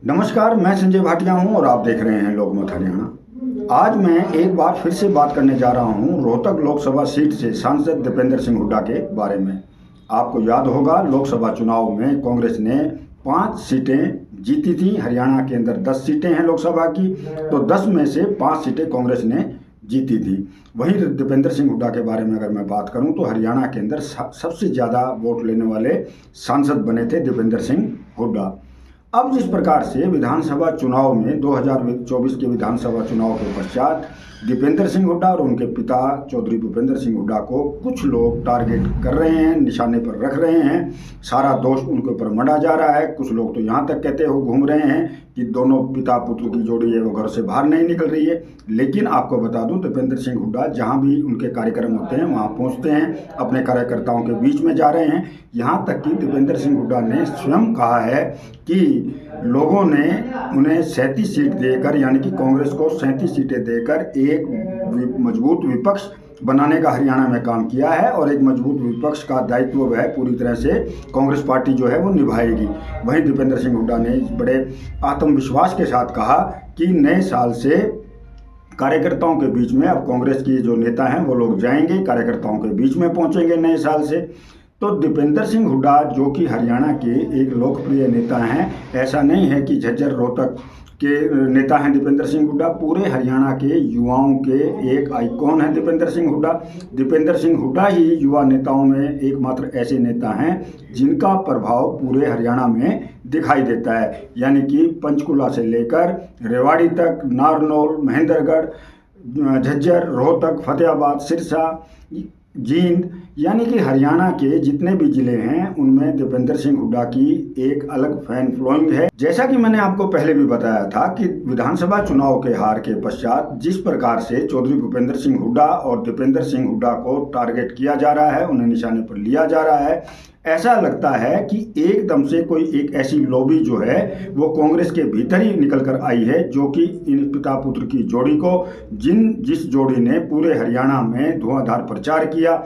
नमस्कार, मैं संजय भाटिया हूं और आप देख रहे हैं लोकमत हरियाणा। आज मैं एक बार फिर से बात करने जा रहा हूं रोहतक लोकसभा सीट से सांसद दीपेंद्र सिंह हुड्डा के बारे में। आपको याद होगा, लोकसभा चुनाव में कांग्रेस ने 5 सीटें जीती थी। हरियाणा के अंदर 10 सीटें हैं लोकसभा की, तो 10 में से 5 सीटें कांग्रेस ने जीती थी। वहीं दीपेंद्र सिंह हुड्डा के बारे में अगर मैं बात करूं तो हरियाणा के अंदर सबसे ज़्यादा वोट लेने वाले सांसद बने थे दीपेंद्र सिंह हुड्डा। अब जिस प्रकार से विधानसभा चुनाव में 2024 के विधानसभा चुनाव के पश्चात दीपेंद्र सिंह हुड्डा और उनके पिता चौधरी भूपेंद्र सिंह हुड्डा को कुछ लोग टारगेट कर रहे हैं, निशाने पर रख रहे हैं, सारा दोष उनके ऊपर मढ़ा जा रहा है। कुछ लोग तो यहाँ तक कहते हुए घूम रहे हैं कि दोनों पिता पुत्र की जोड़ी है वो घर से बाहर नहीं निकल रही है। लेकिन आपको बता दूं, दीपेंद्र सिंह हुड्डा जहाँ भी उनके कार्यक्रम होते हैं वहाँ पहुँचते हैं, अपने कार्यकर्ताओं के बीच में जा रहे हैं। यहाँ तक कि दीपेंद्र सिंह हुड्डा ने स्वयं कहा है कि लोगों ने उन्हें 37 सीट देकर, यानी कि कांग्रेस को 37 सीटें देकर एक मजबूत विपक्ष बनाने का हरियाणा में काम किया है और एक मजबूत विपक्ष का दायित्व वह पूरी तरह से कांग्रेस पार्टी जो है वो निभाएगी। वहीं दीपेंद्र सिंह हुड्डा ने बड़े आत्मविश्वास के साथ कहा कि नए साल से कार्यकर्ताओं के बीच में, अब कांग्रेस की जो नेता हैं वो लोग जाएंगे, कार्यकर्ताओं के बीच में पहुंचेंगे नए साल से। तो दीपेंद्र सिंह हुड्डा जो कि हरियाणा के एक लोकप्रिय नेता हैं, ऐसा नहीं है कि झज्जर रोहतक के नेता हैं दीपेंद्र सिंह हुड्डा, पूरे हरियाणा के युवाओं के एक आइकॉन है दीपेंद्र सिंह हुड्डा। दीपेंद्र सिंह हुड्डा ही युवा नेताओं में एकमात्र ऐसे नेता हैं जिनका प्रभाव पूरे हरियाणा में दिखाई देता है। यानी कि पंचकुला से लेकर रेवाड़ी तक, नारनौल, महेंद्रगढ़, झज्जर, रोहतक, फतेहाबाद, सिरसा, जींद, यानी कि हरियाणा के जितने भी जिले हैं उनमें दीपेंद्र सिंह हुड्डा की एक अलग फैन फॉलोइंग है। जैसा कि मैंने आपको पहले भी बताया था कि विधानसभा चुनाव के हार के पश्चात जिस प्रकार से चौधरी भूपेंद्र सिंह हुड्डा और दीपेंद्र सिंह हुड्डा को टारगेट किया जा रहा है, उन्हें निशाने पर लिया जा रहा है, ऐसा लगता है कि एकदम से कोई एक ऐसी लॉबी जो है वो कांग्रेस के भीतर ही निकल कर आई है, जो कि इन पिता पुत्र की जोड़ी को, जिस जोड़ी ने पूरे हरियाणा में धुआंधार प्रचार किया,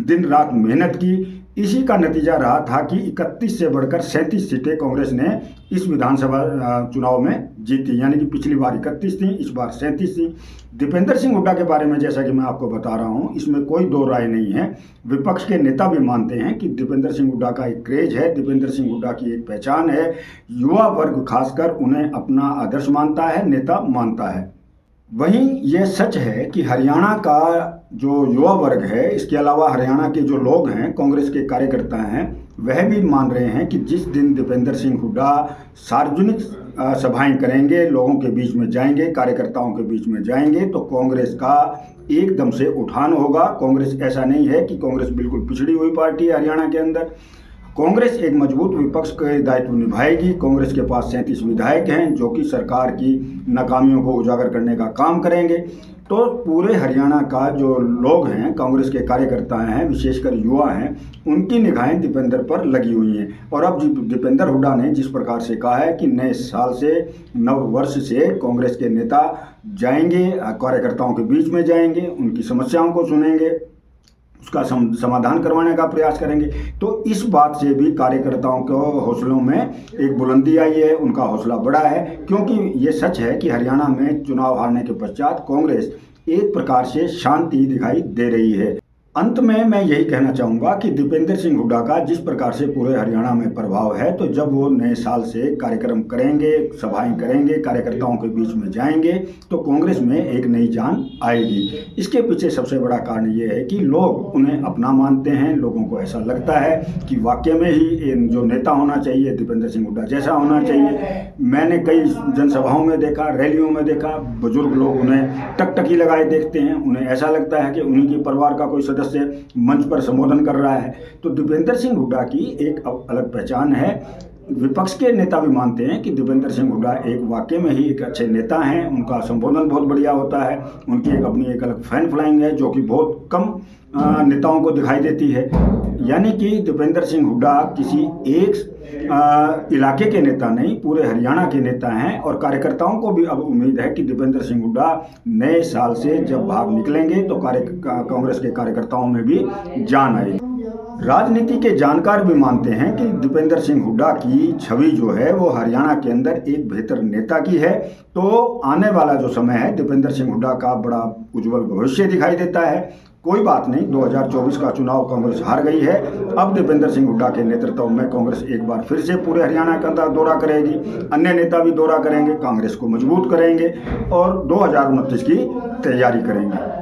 दिन रात मेहनत की, इसी का नतीजा रहा था कि 31 से बढ़कर 37 सीटें कांग्रेस ने इस विधानसभा चुनाव में जीती। यानी कि पिछली बार 31 थी, इस बार 37 थी। दीपेंद्र सिंह हुड्डा के बारे में जैसा कि मैं आपको बता रहा हूं, इसमें कोई दो राय नहीं है। विपक्ष के नेता भी मानते हैं कि दीपेंद्र सिंह हुड्डा का एक क्रेज है, दीपेंद्र सिंह हुड्डा की एक पहचान है। युवा वर्ग खासकर उन्हें अपना आदर्श मानता है, नेता मानता है। वहीं यह सच है कि हरियाणा का जो युवा वर्ग है, इसके अलावा हरियाणा के जो लोग हैं, कांग्रेस के कार्यकर्ता हैं, वह भी मान रहे हैं कि जिस दिन दीपेंद्र सिंह हुड्डा सार्वजनिक सभाएं करेंगे, लोगों के बीच में जाएंगे, कार्यकर्ताओं के बीच में जाएंगे, तो कांग्रेस का एकदम से उठान होगा। कांग्रेस ऐसा नहीं है कि कांग्रेस बिल्कुल पिछड़ी हुई पार्टी है हरियाणा के अंदर। कांग्रेस एक मजबूत विपक्ष के दायित्व निभाएगी। कांग्रेस के पास 37 विधायक हैं जो कि सरकार की नाकामियों को उजागर करने का काम करेंगे। तो पूरे हरियाणा का जो लोग हैं, कांग्रेस के कार्यकर्ता हैं, विशेषकर युवा हैं, उनकी निगाहें दीपेंद्र पर लगी हुई हैं। और अब दीपेंद्र हुड्डा ने जिस प्रकार से कहा है कि नए साल से, नव वर्ष से कांग्रेस के नेता जाएंगे, कार्यकर्ताओं के बीच में जाएंगे, उनकी समस्याओं को सुनेंगे, उसका समाधान करवाने का प्रयास करेंगे, तो इस बात से भी कार्यकर्ताओं के हौसलों में एक बुलंदी आई है, उनका हौसला बढ़ा है। क्योंकि ये सच है कि हरियाणा में चुनाव हारने के पश्चात कांग्रेस एक प्रकार से शांति दिखाई दे रही है। अंत में मैं यही कहना चाहूँगा कि दीपेंद्र सिंह हुड्डा का जिस प्रकार से पूरे हरियाणा में प्रभाव है, तो जब वो नए साल से कार्यक्रम करेंगे, सभाएं करेंगे, कार्यकर्ताओं के बीच में जाएंगे, तो कांग्रेस में एक नई जान आएगी। इसके पीछे सबसे बड़ा कारण ये है कि लोग उन्हें अपना मानते हैं। लोगों को ऐसा लगता है कि वाकई में ही जो नेता होना चाहिए दीपेंद्र सिंह हुड्डा जैसा होना चाहिए। मैंने कई जनसभाओं में देखा, रैलियों में देखा, बुजुर्ग लोग उन्हें टकटकी लगाए देखते हैं। उन्हें ऐसा लगता है कि उन्हीं के परिवार का कोई सदस्य मंच पर संबोधन कर रहा है। तो दीपेंद्र सिंह हुड्डा की एक अलग पहचान है। विपक्ष के नेता भी मानते हैं कि दीपेंद्र सिंह हुड्डा एक वाकई में ही एक अच्छे नेता हैं। उनका संबोधन बहुत बढ़िया होता है, उनकी एक अपनी एक अलग फैन फॉलोइंग है जो कि बहुत कम नेताओं को दिखाई देती है। यानी कि दीपेंद्र सिंह हुड्डा किसी एक इलाके के नेता नहीं, पूरे हरियाणा के नेता हैं। और कार्यकर्ताओं को भी अब उम्मीद है कि दीपेंद्र सिंह हुड्डा नए साल से जब बाहर निकलेंगे तो कांग्रेस के कार्यकर्ताओं में भी जान आएगी। राजनीति के जानकार भी मानते हैं कि दीपेंद्र सिंह हुड्डा की छवि जो है वो हरियाणा के अंदर एक बेहतर नेता की है। तो आने वाला जो समय है दीपेंद्र सिंह हुड्डा का बड़ा उज्जवल भविष्य दिखाई देता है। कोई बात नहीं, 2024 का चुनाव कांग्रेस हार गई है। अब दीपेंद्र सिंह हुड्डा के नेतृत्व में कांग्रेस एक बार फिर से पूरे हरियाणा का दौरा करेगी। अन्य नेता भी दौरा करेंगे, कांग्रेस को मजबूत करेंगे और 2029 की तैयारी करेंगे।